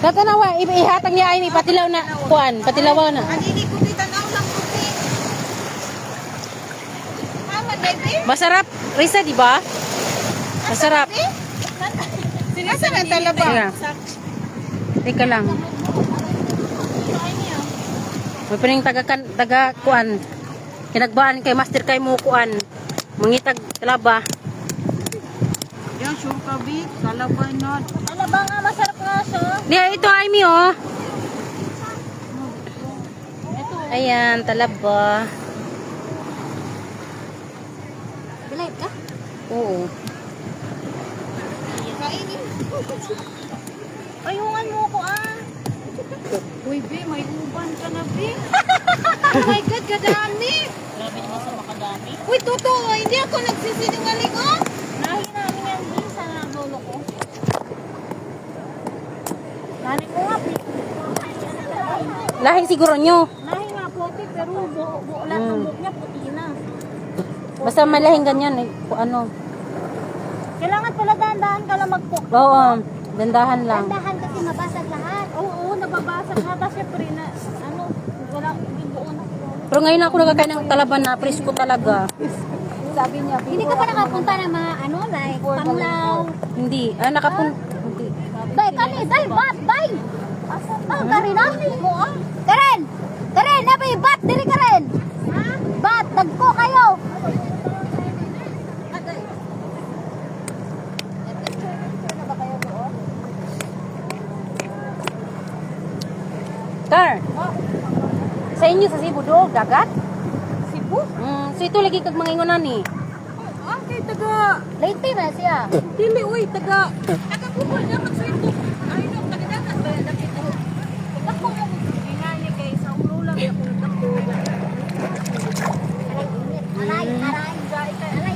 Tatanawa, ihatag niya ay patilaw na kuan, patilaw na. Anini ko dito na lang puti. Mama, baby. Masarap, Risa, di ba? Masarap. Asa na talaba? Teka lang. May pining taga kuan. Kinagbaan kay master kay mo kuan. Mangitag talaba. Yan, sure ka, Bit. Talaba na. Talaba nga, masarap nga siya. Diya, ito ay mi oh. Ayan, talaba. Bilay ka? Oo. Kainin. Ayungan mo ko ah. Uy, Bi, may uban ka na, Bi. Oh my God, kadami. Grabe naman sa makadami. Uy, totoo. Hindi ako nagsisinungaling, oh. Nahin namin yan din sa lolo ko. Nahin ko nga, Lahing siguro nyo. nahin nga puti, pero buo lahat ng buhok niya puti na. Basta malahing ganyan eh. Ano. Kailangan pala dahan-dahan ka lang magpuk. Oo, dandahan lang. Dahan kasi mabasag lahat. Oo, nababasag lahat. Tapos syempre na, ano, wala, hindi buo na. Pero ngayon ako nagkakain ng talaba na presko talaga. Sabi niya, Hindi ka pa nakapunta ng mga, ano, like, Panglao. Hindi. Hindi. Day, kani, day, bat, day. Ah, Karina? Karen! Karen, nabi, bat, dili Karen. Bat, dagko kayo. Car. Sa inyo sa Cebu do, dagat? Cebu? So ito lagi kag mga ingonan ni. Ah, kay taga... Late na siya. Dili, uy, taga... Taga-Google na, mag-swito. Ay, no, taga-dagat ba yan? Dapit ako. Ako nga mo. Ingani kay sa ulo lang. Ako nagdako. Aray, aray.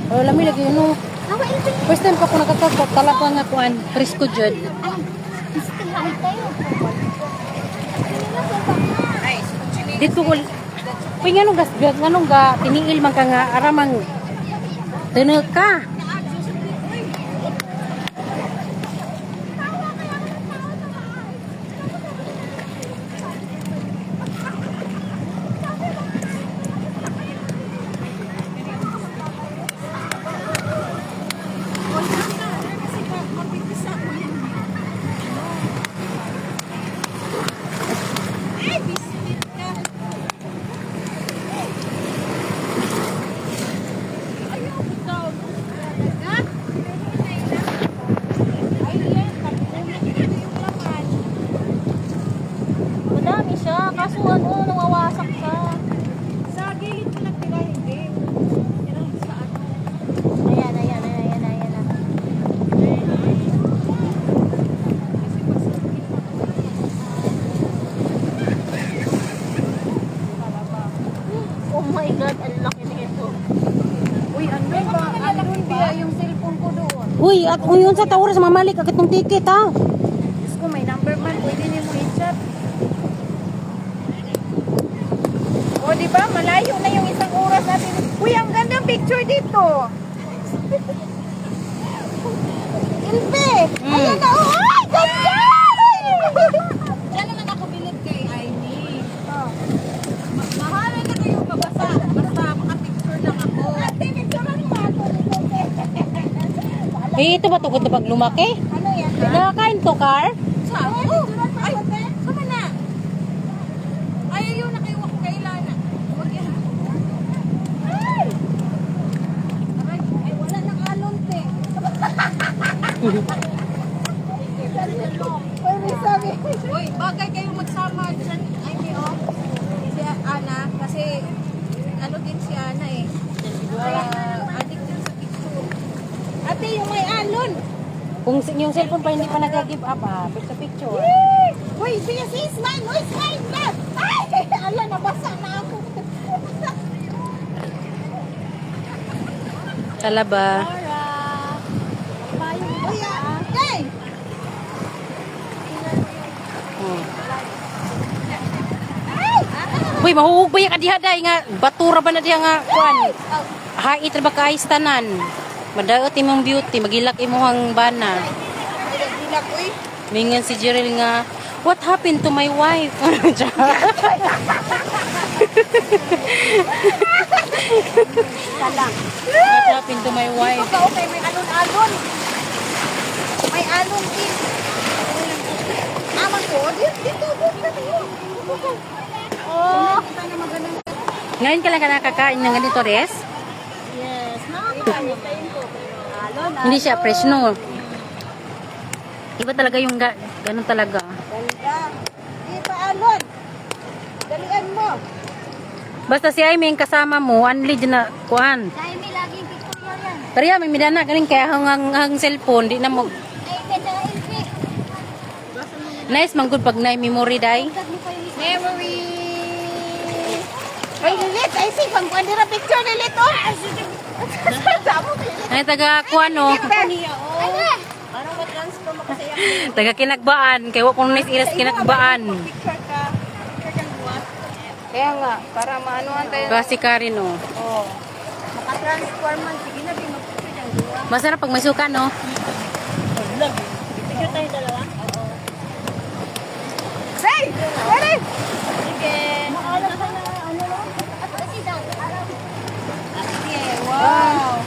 Oh, lami lagi no. Awa, ilpin. First time pa ko nakatagbat talaba nga kuan, presko jud. Ay, istilahan tayo. Dito ko Uy, nganong ga tiniil man ka nga aramang teneug ka. Madami siya. Kaso ano, nawawasak siya. Sa gilid ko nagtira, hindi. Yan sa ano. Ayan, ayan, ayan, ayan, ayan. Oh my God, ang laki nito. Uy, ano ba? Andun ba yung cellphone ko doon? Uy, at uyon sa tawra sa mamalik agad ng ticket ha. Diyos ko, may number man. Pwede niyo mo i-chat. O, di ba? Malayo na yung isang oras natin. Uy, ang gandang picture dito. Ilbe! Ayan na, oh! Ay, ganda! Diyan naman ako bilid kay Aimee. Mahala na kayo mabasa. Basta makapicture lang ako. Ate, picture lang mo ako. Eh, ito ba tugod na pag lumaki? Ano yan? Nakakain to, Car? Saan? Oh! Ay, sama na. Ay, ayun na kayo ako kay Lana. Huwag yan. Ay! Aray, ay wala nang alon, te. Uy, sabi. Uy, bagay kayo magsama dyan. Ay, may si Ana. Kasi, ano din si Ana eh. Addict din sa picture. Ate, yung may alon. Kung yung cellphone pa hindi pa nag-give up ha, picture. Uy, siya si Smile. Uy, Smile na. Ay, ala, nabasa na ako. Talaba. Uy, hey! Oh. Uy, mahuhugbay ka diha day nga batura ba na diha nga kuan. Hait ra ba ka tanan? Madaot imong beauty, magilak imong bana. Dilak, uy. Mingan si Jerel nga, what happened to my wife? Salang. What happened to my wife? Ikaw, okay, may alon-alon. May alon din. Aman ko, dito. Oh. Kita na magaling. Ngayon ka lang ka nakakain ng ganito, Res? Yes. Nakakaano tayo ko. Alon. Hindi siya fresh, no? Iba talaga yung ganun talaga. Ganda. Di pa alon. Dalian mo. Basta si Aimee yung kasama mo, unli dyan na kuhan. Dahil may laging picture yan. Pero yan, may midana, galing kaya hang cellphone, di na mo. Ay, medyo ilpi. Nice, manggod pag na memory, day. Memory. Ay, Lilit. Ay, si, pang pandira picture, Lilit, oh. Sabi mo, Ay, taga kuhan, no? Ano? parang matransfer mo kasi ako. Taga kinagbaan, kaya wak kong nice iras kinagbaan. Picture ka. Picture kang buwan. Kaya nga, para maanuhan tayo. Basi ka rin, no? Oo. Makatransfer man. Sige na, di mag-picture kang buwan. Masarap pag may suka, no? Picture tayo dalawa? Oo. Say! Ready? Sige. Maalam ka na, ano lang? Ato, si Dan. Alam. Sige, wow.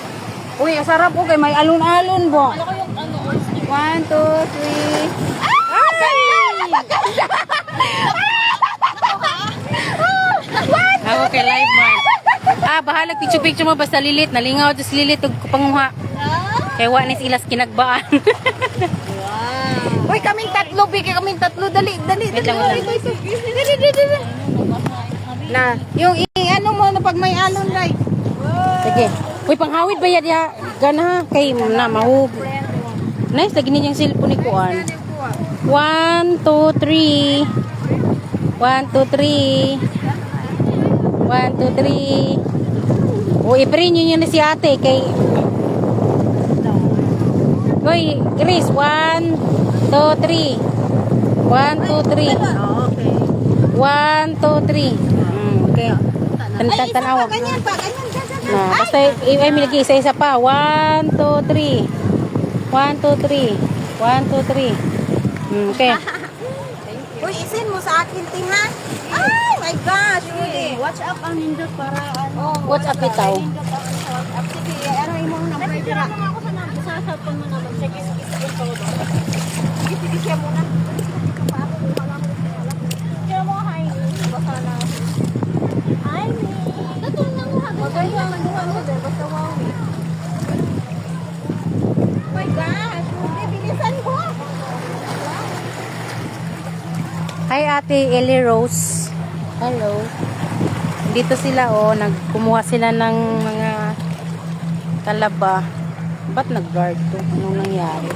Uy, sarap po kay may alon-alon bo. Ano ko yung ano? 1, 2, 3. Ah! Ganda! Ako kay live man. Bahala picture-picture mo basta lilit. Nalingaw ito si lilit ug panguha. Kay wa ni ilas kinagbaan. Uy, kaming tatlo, bigay kaming tatlo. Dali. Wait lang, wait lang. Dali. Na, yung ano mo na pag may alon, right? Sige. Uy, panghawid ba yan ya? Gana ha? Kay na mahug. Nice, lagi niya yung cellphone ni Kuan. 1, 2, 3. 1, 2, 3. 1, 2, 3. O, i-print nyo na si ate kay... Uy, Chris, 1, 2, 3. 1, 2, 3. Okay. 1, 2, 3. Okay. Tanawa. Ganyan pa. Na, basta may lagi isa-isa pa. 1, 2, 3. 1, 2, 3. 1, 2, 3. Okay. Uy, isin mo sa akin, Tim, ha? Ay, my gosh. Really. Watch up ang nindot para ano. What's up itaw? Nindot ako sa WhatsApp. Sige, ano yung number dira? Ano ako sa number? Sa cellphone mo naman. Sige. Sige, siya muna. Kaya mo, hi. Basta na. Hi, me. Datong nang hagod. Maganda ang duha mo dyan. Basta wow. My gosh. Hindi, bilisan mo. Hi Ate Ellie Rose. Hello. Dito sila nagkumuha sila ng mga talaba. Ba't nag-guard to? Anong nangyari?